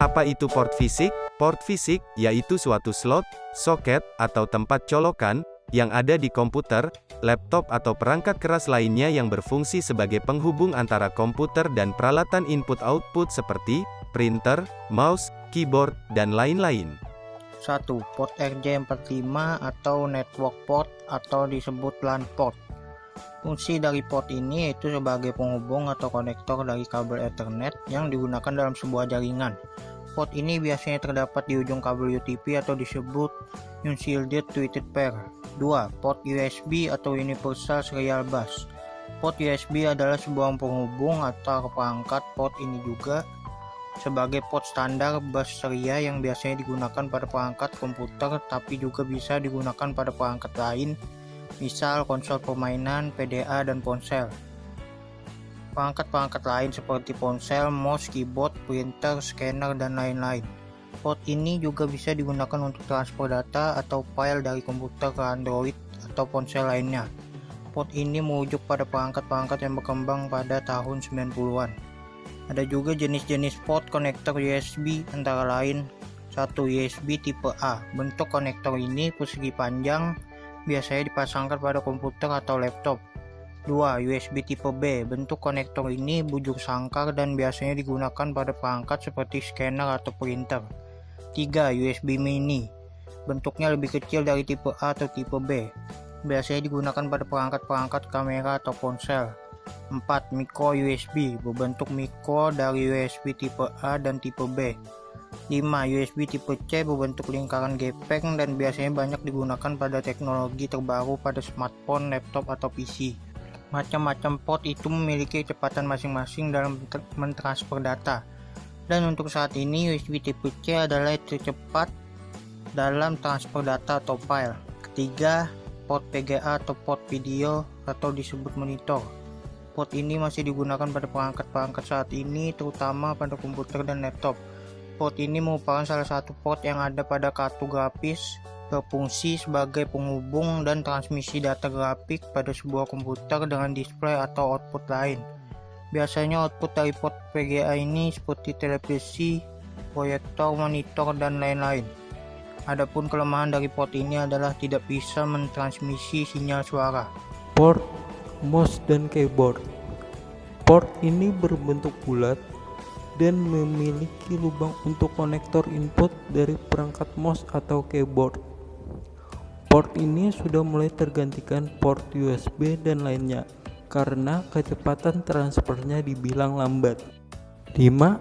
Apa itu port fisik? Port fisik, yaitu suatu slot, soket, atau tempat colokan, yang ada di komputer, laptop atau perangkat keras lainnya yang berfungsi sebagai penghubung antara komputer dan peralatan input-output seperti printer, mouse, keyboard, dan lain-lain. 1. Port RJ45 atau network port atau disebut LAN port. Fungsi dari port ini yaitu sebagai penghubung atau konektor dari kabel Ethernet yang digunakan dalam sebuah jaringan. Port ini biasanya terdapat di ujung kabel UTP atau disebut Unshielded Tweeted Pair. 2. Port USB atau Universal Serial Bus. Port USB adalah sebuah penghubung atau perangkat. Port ini juga sebagai port standar bus ceria yang biasanya digunakan pada perangkat komputer tapi juga bisa digunakan pada perangkat lain, misal konsol permainan, PDA, dan ponsel. Perangkat-perangkat lain seperti ponsel, mouse, keyboard, printer, scanner, dan lain-lain. Port ini juga bisa digunakan untuk transfer data atau file dari komputer ke Android atau ponsel lainnya. Port ini merujuk pada perangkat-perangkat yang berkembang pada tahun 90-an. Ada juga jenis-jenis port konektor USB antara lain 1. USB tipe A. Bentuk konektor ini persegi panjang, biasanya dipasangkan pada komputer atau laptop. 2. USB tipe B. Bentuk konektor ini bujur sangkar dan biasanya digunakan pada perangkat seperti scanner atau printer. 3. USB mini. Bentuknya lebih kecil dari tipe A atau tipe B. Biasanya digunakan pada perangkat-perangkat kamera atau ponsel. 4. Micro USB. Berbentuk mikro dari USB tipe A dan tipe B. 5. USB tipe C berbentuk lingkaran gepeng dan biasanya banyak digunakan pada teknologi terbaru pada smartphone, laptop, atau PC. Macam-macam port itu memiliki kecepatan masing-masing dalam mentransfer data. Dan untuk saat ini USB tipe C adalah tercepat dalam transfer data atau file. Ketiga, port VGA atau port video atau disebut monitor. Port ini masih digunakan pada perangkat-perangkat saat ini, terutama pada komputer dan laptop. Port ini merupakan salah satu port yang ada pada kartu grafis, berfungsi sebagai penghubung dan transmisi data grafik pada sebuah komputer dengan display atau output lain. Biasanya output dari port VGA ini seperti televisi, proyektor, monitor, dan lain-lain. Adapun kelemahan dari port ini adalah tidak bisa mentransmisi sinyal suara. Port, mouse, dan keyboard. Port ini berbentuk bulat dan memiliki lubang untuk konektor input dari perangkat mouse atau keyboard. Port ini sudah mulai tergantikan port USB dan lainnya karena kecepatan transfernya dibilang lambat. 5.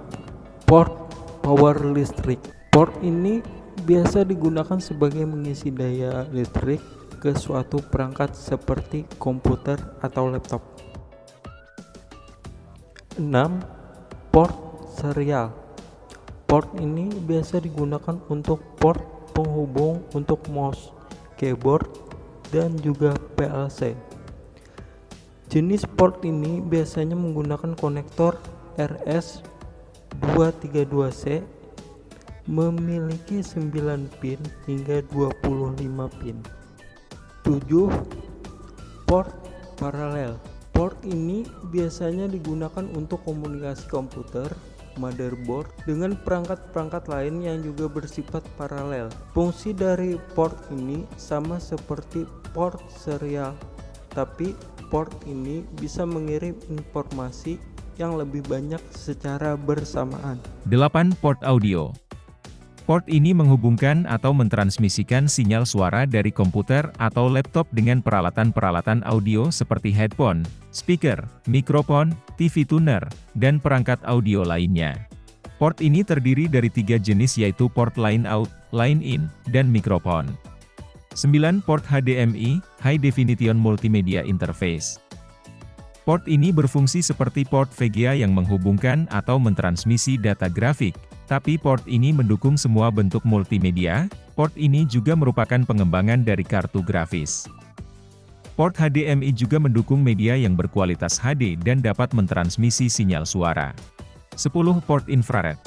Port power listrik. Port ini biasa digunakan sebagai mengisi daya listrik ke suatu perangkat seperti komputer atau laptop. 6. Port serial. Port ini biasa digunakan untuk port penghubung untuk mouse, keyboard, dan juga PLC. Jenis port ini biasanya menggunakan konektor RS232C, memiliki 9 pin hingga 25 pin. 7. Port paralel. Port ini biasanya digunakan untuk komunikasi komputer, motherboard, dengan perangkat-perangkat lain yang juga bersifat paralel. Fungsi dari port ini sama seperti port serial, tapi port ini bisa mengirim informasi yang lebih banyak secara bersamaan. 8. Port audio. Port ini menghubungkan atau mentransmisikan sinyal suara dari komputer atau laptop dengan peralatan-peralatan audio seperti headphone, speaker, mikrofon, TV tuner, dan perangkat audio lainnya. Port ini terdiri dari 3 jenis yaitu port line out, line in, dan mikrofon. 9. Port HDMI, High Definition Multimedia Interface. Port ini berfungsi seperti port VGA yang menghubungkan atau mentransmisi data grafik. Tapi port ini mendukung semua bentuk multimedia. Port ini juga merupakan pengembangan dari kartu grafis. Port HDMI juga mendukung media yang berkualitas HD dan dapat mentransmisi sinyal suara. 10. Port infrared.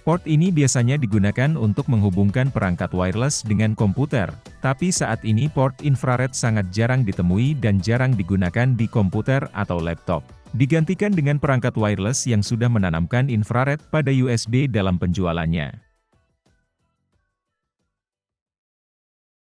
Port ini biasanya digunakan untuk menghubungkan perangkat wireless dengan komputer, Tapi saat ini port infrared sangat jarang ditemui dan jarang digunakan di komputer atau laptop. Digantikan dengan perangkat wireless yang sudah menanamkan infrared pada USB dalam penjualannya.